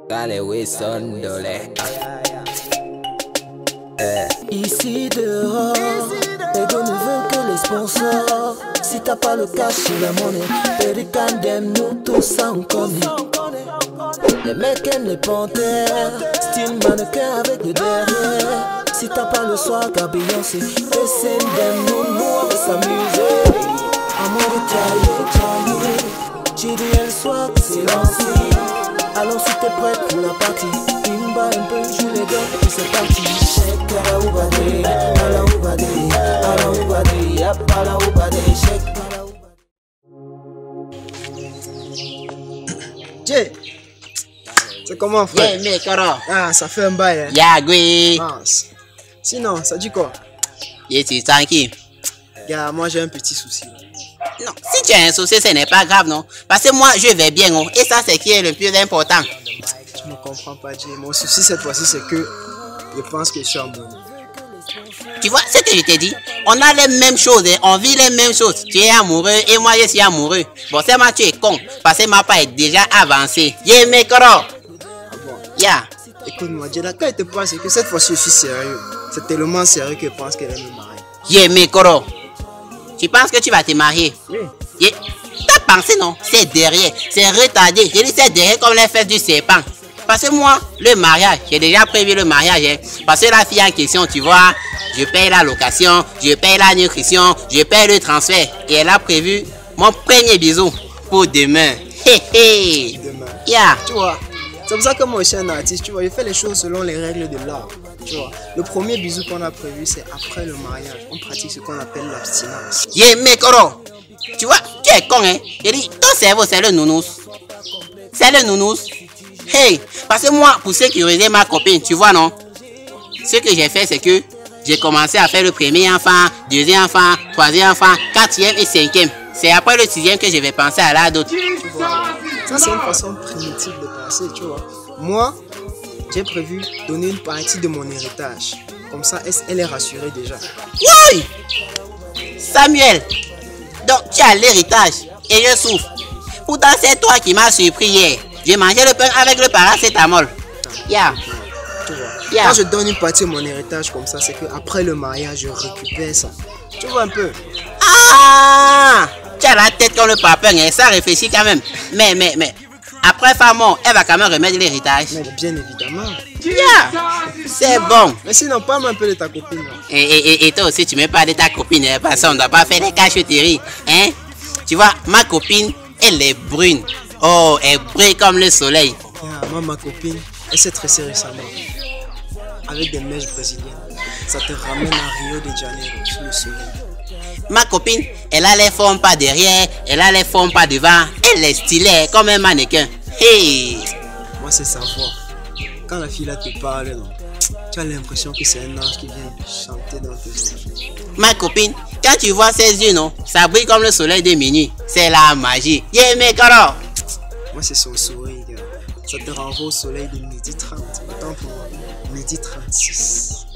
Dale Wilson Dolé. Ici dehors, Ego ne veut que les sponsors. Si t'as pas le cash et la monnaie, Pelican d'aime nous tous ça on connaît. Les mecs aiment les panthères, style mannequin avec le derrière. Si t'as pas le soir à Beyoncé, les scènes d'aime nous on va s'amuser. Amour taillé, j'ai dit le soir que c'est lancé. Alors si t'es prête pour la partie, Bimba un peu, je les donne et puis c'est parti. Shake ala oubade, ala oubade, ala oubade, yap ala oubade, shake ala oubade. Jay, c'est comment frère? Yeah, Mekoro. Ah, ça fait un bail hein. Yagui. Mince. Sinon, ça dit quoi? Et tu tranquille? Gars, moi j'ai un petit souci. Non, si tu as un souci, ce n'est pas grave, non? Parce que moi, je vais bien, oh. Et ça, c'est qui est le plus important. Tu ne comprends pas, Jay. Mon souci cette fois-ci, c'est que je pense que je suis amoureux. Tu vois ce que je t'ai dit? On a les mêmes choses, hein? On vit les mêmes choses. Tu es amoureux et moi, je suis amoureux. Bon, c'est moi, tu es con. Parce que ma part est déjà avancée. Yeah, Mekoro. Ah bon? Yeah. Écoute-moi, Jay, d'accord, je te pense que cette fois-ci, je suis sérieux. C'est tellement sérieux que je pense qu'elle aime me marier. Yeah, Mekoro. Tu penses que tu vas te marier? Oui. Yeah. Ta pensée, non? C'est derrière. C'est retardé. Je dis c'est derrière comme les fesses du serpent. Parce que moi, le mariage, j'ai déjà prévu le mariage. Hein. Parce que la fille en question, tu vois, je paye la location, je paye la nutrition, je paye le transfert. Et elle a prévu mon premier bisou pour demain. Hé hé. Demain. Yeah. Tu vois, c'est pour ça que moi, je suis un artiste. Tu vois, je fais les choses selon les règles de l'art. Tu vois, le premier bisou qu'on a prévu, c'est après le mariage. On pratique ce qu'on appelle l'abstinence. Yeah, Mekoro. Tu vois, tu es con, hein. Je dis, ton cerveau, c'est le nounous. C'est le nounous. Hey, parce que moi, pour sécuriser ma copine, tu vois, non? Ce que j'ai fait, c'est que j'ai commencé à faire le premier enfant, deuxième enfant, troisième enfant, quatrième et cinquième. C'est après le sixième que je vais penser à la d'autre. Tu vois, ça c'est une façon primitive de penser, tu vois. Moi, j'ai prévu donner une partie de mon héritage. Comme ça, elle est rassurée déjà. Oui! Samuel, donc tu as l'héritage et je souffre. Pourtant, c'est toi qui m'as surpris hier. J'ai mangé le pain avec le paracétamol. Yeah. Tu vois. Yeah. Quand je donne une partie de mon héritage comme ça, c'est qu'après le mariage, je récupère ça. Tu vois un peu? Ah! Tu as la tête comme le papin, hein? Ça réfléchit quand même. Mais, après femme, elle va quand même remettre l'héritage. Mais bien évidemment. Yeah! C'est bon. Mais sinon, parle un peu de ta copine. Là. Et toi aussi, tu me parles de ta copine, hein? Parce qu'on ne doit pas faire des cacheteries. Hein? Tu vois, ma copine, elle est brune. Oh, elle brille comme le soleil. Yeah, moi, ma copine, elle s'est tressée récemment. Avec des mèches brésiliennes. Ça te ramène à Rio de Janeiro, sous le soleil. Ma copine, elle a les formes pas derrière, elle a les formes pas devant. Elle est stylée comme un mannequin. Hey! Moi, c'est sa voix. Quand la fille là te parle, non, tu as l'impression que c'est un ange qui vient chanter dans tes oreilles. Ma copine, quand tu vois ses yeux, non, ça brille comme le soleil de minuit. C'est la magie. Yeah, Mekoro! Moi, c'est son sourire, gars. Ça te renvoie au soleil de midi 30. Autant pour midi 36.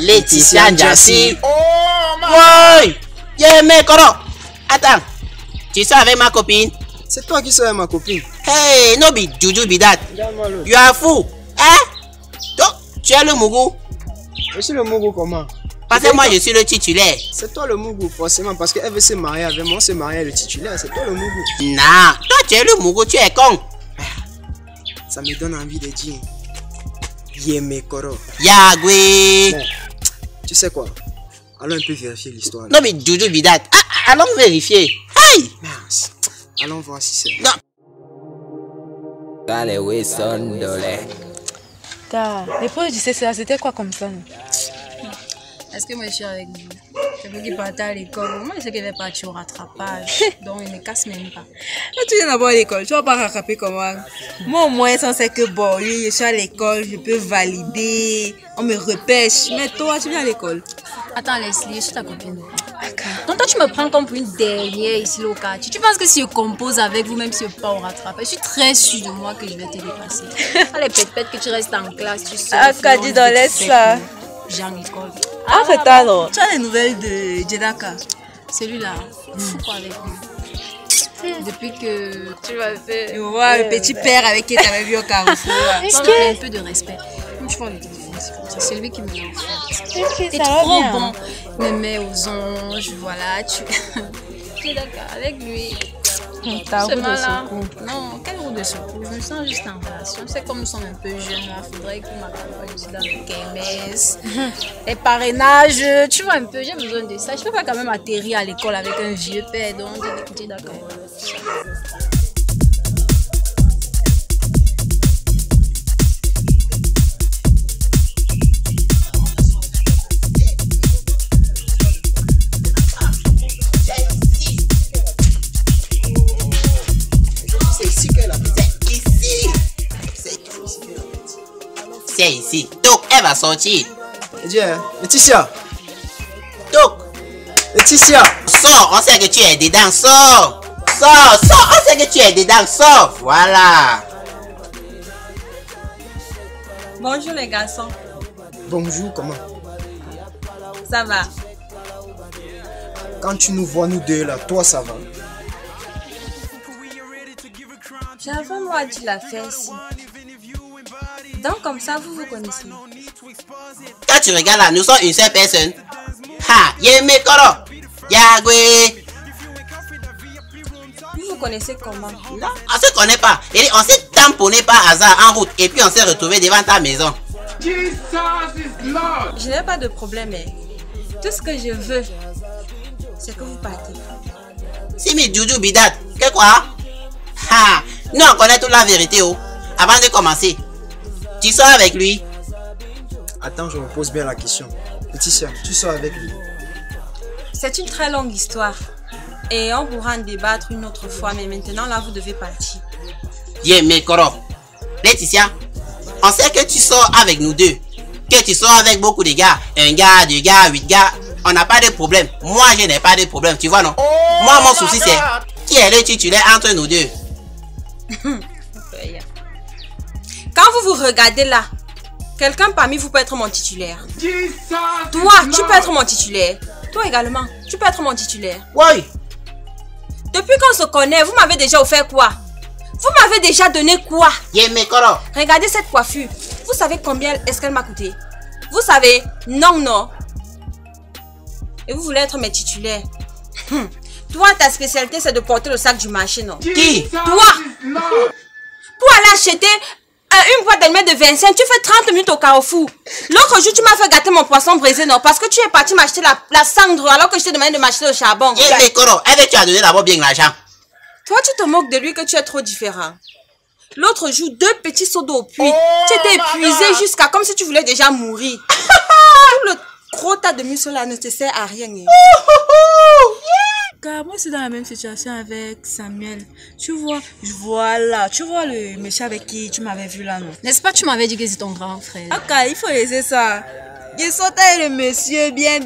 Laetitia Njassi. Oui! Yeah, Mekoro! Attends, tu sors avec ma copine? C'est toi qui serais ma copine. Hey, no be juju be that. Regarde-moi l'autre. You are fool. Hein? Donc, tu es le Mougou? Je suis le Mougou comment? Parce que moi, je suis le titulaire. C'est toi le Mougou, forcément, parce qu'elle veut se marier avec moi, on se marier le titulaire, c'est toi le Mougou. Non, toi, tu es le Mougou, tu es con. Ça me donne envie de dire Yemekoro. Yagui. Mais, tu sais quoi? Allons un peu vérifier l'histoire. No be juju be that. Ah, allons vérifier. Hey! Mince. Allons voir si c'est. Non. Dale Wilson Dolé. L'épreuve du CCA, c'était quoi comme ça? Est-ce que moi je suis avec vous? C'est vous qui partez à l'école. Moi je sais qu'elle va partir au rattrapage. Donc il ne casse même pas. Quand tu viens d'abord à l'école, tu vas pas rattraper comment? Moi au moins, ça c'est que bon, oui, je suis à l'école, je peux valider, on me repêche. Mais toi, tu viens à l'école. Attends Leslie, je suis ta copine. Donc toi tu me prends comme pour une dernière ici au quartier. Tu penses que si je compose avec vous, même si je pars au rattrapage, je suis très sûre de moi que je vais te dépasser. Allez, peut-être que tu restes en classe, tu sais. Ah, Kadi, dans laisse ça. J'ai en école. Arrête alors. Tu as les nouvelles de Jedaka? Celui-là, fou quoi avec lui. Depuis que tu m'as fait. Et voilà le petit père avec qui tu avais vu au carrefour. Un peu de respect. Comme tu vois le téléphone, c'est lui qui me l'a offert. T'es trop bon. Il me met aux anges, voilà. Tu es d'accord avec lui. Ta roue de là. secours. Non, quelle roue de secours? Je me sens juste en relation. C'est comme nous sommes un peu jeunes là. Faudrait qu'on m'accompagne aussi dans les KMS. Les parrainages, tu vois un peu, j'ai besoin de ça. Je peux pas quand même atterrir à l'école avec un vieux père. Donc, j'ai dit d'accord. C'est ici. Donc, elle va sortir. Laetitia, Donc, Laetitia. sors. On sait que tu es dedans. Sors. Sors. Sors. On sait que tu es dedans. Sors. Voilà. Bonjour les garçons. Bonjour, comment? Ça va? Quand tu nous vois nous deux là, toi ça va? J'avais moi dit la faire ici. Donc comme ça, vous vous connaissez. Quand tu regardes là, nous sommes une seule personne. Ha. Yeme koro. Yagwe. Vous vous connaissez comment? Non, on se connaît pas. Et on s'est tamponné par hasard en route. Et puis on s'est retrouvé devant ta maison. Je n'ai pas de problème. Mais tout ce que je veux, c'est que vous partez. Simi Doudou Bidat. Que quoi? Ha. Nous on connaît toute la vérité. Oh. Avant de commencer. Tu sors avec lui? Attends, je me pose bien la question. Laetitia, tu sors avec lui? C'est une très longue histoire. Et on pourra en débattre une autre fois. Mais maintenant, là, vous devez partir. Yeme koro. Laetitia, on sait que tu sors avec nous deux. Que tu sors avec beaucoup de gars. Un gars, deux gars, 8 gars. On n'a pas de problème. Moi, je n'ai pas de problème. Tu vois, non? Moi, mon souci, c'est qui est le titulaire entre nous deux. Quand vous vous regardez là, quelqu'un parmi vous peut être mon titulaire. Toi, tu peux être mon titulaire. Toi également, tu peux être mon titulaire. Oui. Depuis qu'on se connaît, vous m'avez déjà offert quoi? Vous m'avez déjà donné quoi? Yeme koro. Regardez cette coiffure. Vous savez combien est-ce qu'elle m'a coûté? Vous savez? Non, non. Et vous voulez être mes titulaires. Toi, ta spécialité, c'est de porter le sac du marché, non? Qui? Toi! Pour aller acheter une boîte d'allumettes de 25, tu fais 30 minutes au carrefour. L'autre jour, tu m'as fait gâter mon poisson braisé, non? Parce que tu es parti m'acheter la cendre alors que je t'ai demandé de m'acheter le charbon. Yeme koro. Est-ce que tu as donné d'abord bien l'argent? Toi, tu te moques de lui que tu es trop différent. L'autre jour, 2 petits seaux d'eau au puits. Tu étais épuisé jusqu'à comme si tu voulais déjà mourir. Tout le gros tas de muscles là ne te sert à rien. Car moi, c'est dans la même situation avec Samuel. Tu vois, voilà, tu vois le monsieur avec qui tu m'avais vu là, non? N'est-ce pas, tu m'avais dit que c'est ton grand frère? Ok, il faut laisser ça. Je sautais le monsieur bien.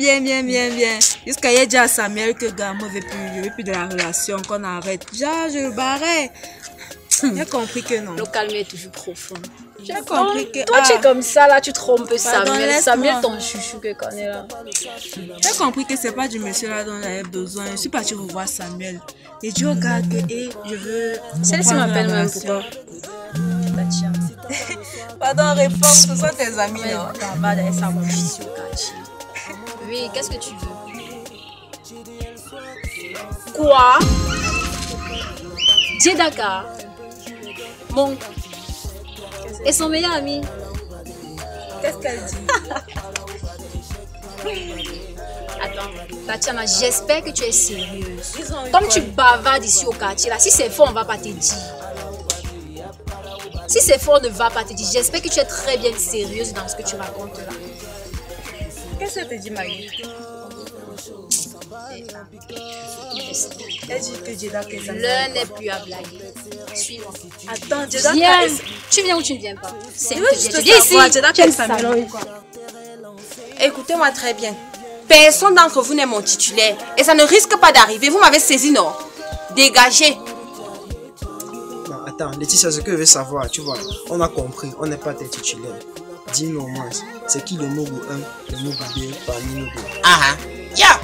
Jusqu'à hier, j'ai dit à Samuel que gars, moi, je veux plus de la relation, qu'on arrête. Déjà, je le barrais. J'ai compris que non. Le calme est toujours profond. J'ai compris que... Toi, tu es comme ça, là, tu trompes Pardon, Samuel. laisse-moi. Samuel, ton chouchou que connaît là. J'ai compris que c'est pas du monsieur là dont j'avais besoin. Je suis partie revoir Samuel. Et dit au gars que je veux... Celle-ci m'appelle même pourquoi? Pardon, réponds, ce sont tes amis, non? Oui, qu'est-ce que tu veux? Quoi? Dieu Dakar. Bon. Et son meilleur ami. Qu'est-ce qu'elle dit? Attends, Tatiana, j'espère que tu es sérieuse. Comme tu bavardes ici au quartier, là, si c'est faux, on va pas te dire. Si c'est faux, on ne va pas te dire. J'espère que tu es très bien sérieuse dans ce que tu racontes là. Qu'est-ce que te dit Marie? Elle dit que Jeddah que ça. L'heure n'est plus à blaguer. Suis-moi. Attends, Jeddah. Viens. Tu viens ou tu ne viens pas? C'est Je veux juste viens ici. Jeddah que ça. Écoutez-moi très bien. Personne d'entre vous n'est mon titulaire. Et ça ne risque pas d'arriver. Vous m'avez saisi, non? Dégagez. Non, attends, Laetitia, ce que je veux savoir, tu vois, on a compris, on n'est pas tes titulaires. Dis-nous au moins, c'est qui le Mogu 1, le Mogu 2 parmi nous deux? Ah ah. Ya.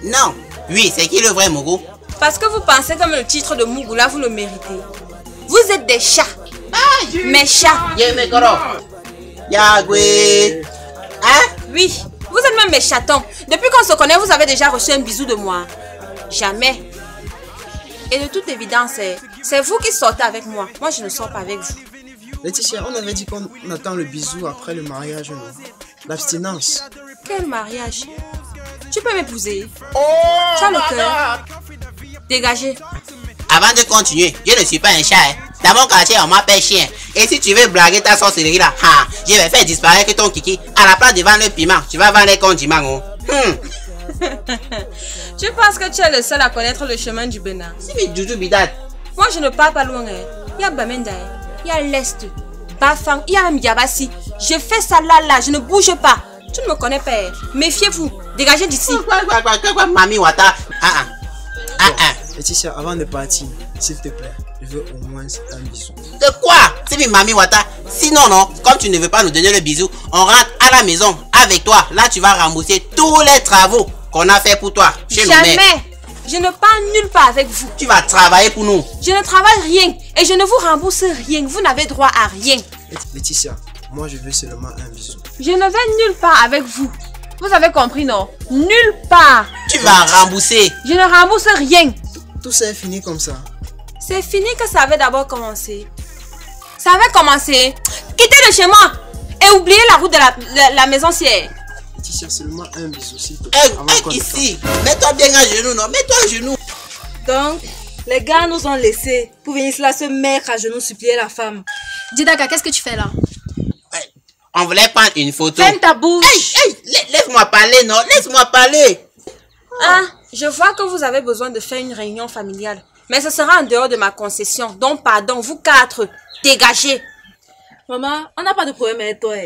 Non. Oui, c'est qui le vrai Mougou? Parce que vous pensez comme le titre de Mougoula, vous le méritez. Vous êtes des chats. Mes chats. Yé, mes gros. Yagwe. Hein? Oui, vous êtes même mes chatons. Depuis qu'on se connaît, vous avez déjà reçu un bisou de moi. Jamais. Et de toute évidence, c'est vous qui sortez avec moi. Moi, je ne sors pas avec vous. Laetitia, on avait dit qu'on attend le bisou après le mariage, non? L'abstinence. Quel mariage? Tu peux m'épouser. Tu as le cœur. Dégagez. Avant de continuer, je ne suis pas un chat. Hein. Dans mon quartier, on m'appelle chien. Et si tu veux blaguer ta sorcellerie là, je vais faire disparaître ton kiki. À la place de vendre le piment, tu vas vendre les condiments. Oh. Tu penses que tu es le seul à connaître le chemin du Bénin? C'est mes doudou bidat. Moi, je ne pars pas loin. Il y a Bamenda, il y a l'Est, Bafang, il y a même Yabassi. Je fais ça là, je ne bouge pas. Tu ne me connais pas. Méfiez-vous. Dégagez d'ici. Quoi, Mami Wata. Laetitia, avant de partir, s'il te plaît, je veux au moins un bisou. De quoi? C'est mes Mami Wata. Sinon, non, comme tu ne veux pas nous donner le bisou, on rentre à la maison avec toi. Là, tu vas rembourser tous les travaux qu'on a fait pour toi. Jamais. Je ne pars nulle part avec vous. Tu vas travailler pour nous. Je ne travaille rien et je ne vous rembourse rien. Vous n'avez droit à rien. Laetitia, moi je veux seulement un bisou. Je ne vais nulle part avec vous. Vous avez compris, non? Nulle part. Tu vas rembourser. Je ne rembourse rien. Tout ça est fini comme ça. C'est fini que ça avait d'abord commencé. Ça avait commencé. Quittez de chez moi et oubliez la route de la maison sière. Laetitia, seulement un bisou, s'il te plaît. Ici, mets-toi bien à genoux, non? Mets-toi à genoux. Donc, les gars nous ont laissés pour venir là se mettre à genoux supplier la femme. Didaka, qu'est-ce que tu fais là? On voulait prendre une photo. Ferme ta bouche. Laisse-moi parler, non? Laisse-moi parler. Ah, je vois que vous avez besoin de faire une réunion familiale. Mais ce sera en dehors de ma concession. Donc, pardon, vous quatre, dégagez. Maman, on n'a pas de problème avec toi.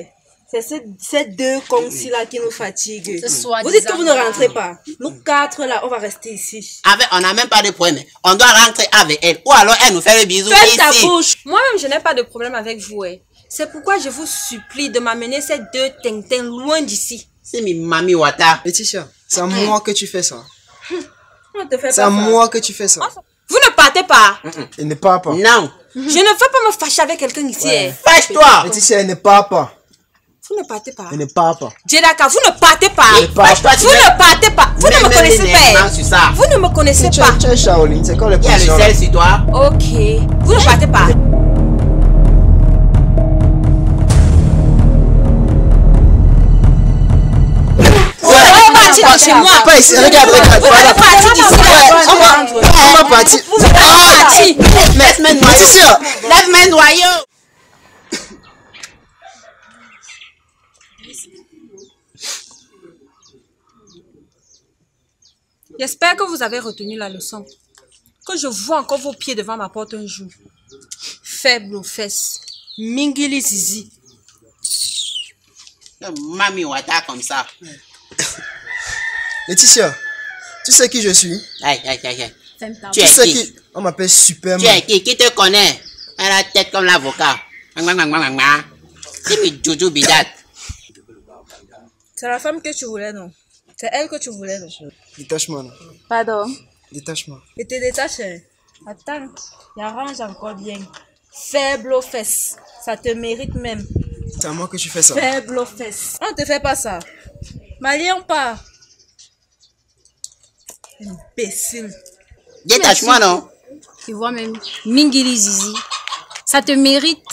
C'est ces deux cons-ci là qui nous fatiguent. Vous dites que vous ne rentrez pas. Nous quatre là, on va rester ici. On n'a même pas de problème. On doit rentrer avec elle. Ou alors elle nous fait le bisou Faites ici. ta bouche. Moi-même, je n'ai pas de problème avec vous. C'est pourquoi je vous supplie de m'amener ces deux tintins loin d'ici. C'est mi Mami Wata. Laetitia, c'est à moi que tu fais ça. On te fait C'est à moi que tu fais ça. Vous ne partez pas. Elle ne part pas. Non. Je ne veux pas me fâcher avec quelqu'un ici. Fâche-toi. Laetitia, elle ne part pas. Vous ne partez pas. Elle ne part pas. Jedaka, vous ne partez pas. Fâche-toi. Vous ne partez pas. Vous ne me connaissez pas. Vous ne me connaissez pas. Tu es Shaolin, c'est quoi le Il y a le position sel sur toi. Ok. Vous ne partez pas. Chez moi. Pas ici, regarde. Vous allez partir d'ici. On va partir. Vous allez partir. Laisse-moi noyer. Laetitia. Laisse-moi noyer. J'espère que vous avez retenu la leçon. Que je vois encore vos pieds devant ma porte un jour. Faible aux fesses. Mingili zizi. Mami Wata comme ça. Laetitia, tu sais qui je suis? Aïe. Ferme ta Tu bouche. Tu sais es qui? qui? On m'appelle Superman. Tu es qui? Qui te connaît? Elle a la tête comme l'avocat. C'est mi Jojo Bidat. C'est la femme que tu voulais, non? C'est elle que tu voulais, non? Détachement. là. Pardon? Détachement. Et te détaches. Attends, il arrange encore bien. Faible aux fesses. Ça te mérite même. C'est à moi que tu fais ça. Faible aux fesses. On ne te fait pas ça. Malien pas. Imbécile. Détache-moi, non? Tu vois même Mingili Zizi. Ça te mérite.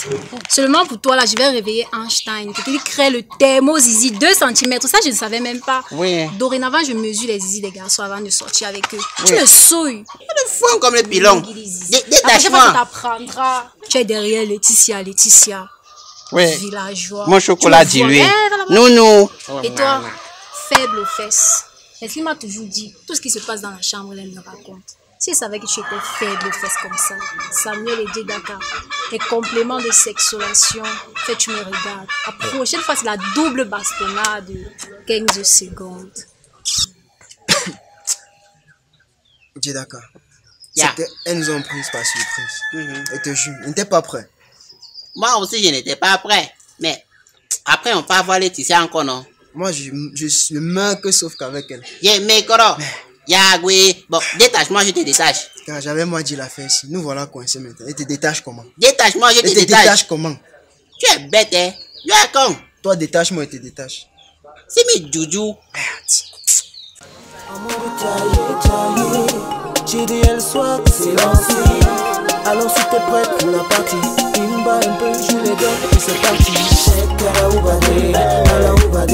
Seulement pour toi, là, je vais réveiller Einstein. Pour qu'il crée le thermo Zizi 2 cm. Ça, je ne savais même pas. Oui. Dorénavant, je mesure les Zizi des garçons avant de sortir avec eux. Tu le souilles. Le fond comme le pilon. Mingili Zizi. La prochaine Détache-moi. fois, tu t'apprendras. Tu es derrière Laetitia. Oui. Villageois. Mon chocolat Tu le vois. dilué. Là-bas. Nounou. Et toi, faible aux fesses. Elle m'a toujours dit, tout ce qui se passe dans la chambre, elle me raconte. Si elle savait que tu étais faible aux fesses comme ça, Samuel et Jedaka, les compléments de sexuation, fait tu me regardes. La prochaine fois, c'est la double bastonnade, 15 secondes. Jedaka. Yeah. Elles nous ont prises par surprise. Et te jure, ils n'étaient pas prêts. Moi aussi, je n'étais pas prêt. Mais après, on peut avoir Laetitia encore, non? Moi, je ne meurs que sauf qu'avec elle. Mais Koro, Yagwe. Bon, détache-moi, je te détache. Car j'avais moi dit la faire ici. Nous voilà coincés maintenant. Et te détache comment? Détache-moi, je te Et te détache. détache comment? Tu es bête, hein? Tu es con. Toi, détache-moi et te détache. C'est mes joujou. J'ai dit elle soit c'est lancé. Alors si t'es prête pour la partie, il me bat un peu, je les donne et c'est parti. Shake, ala oubade,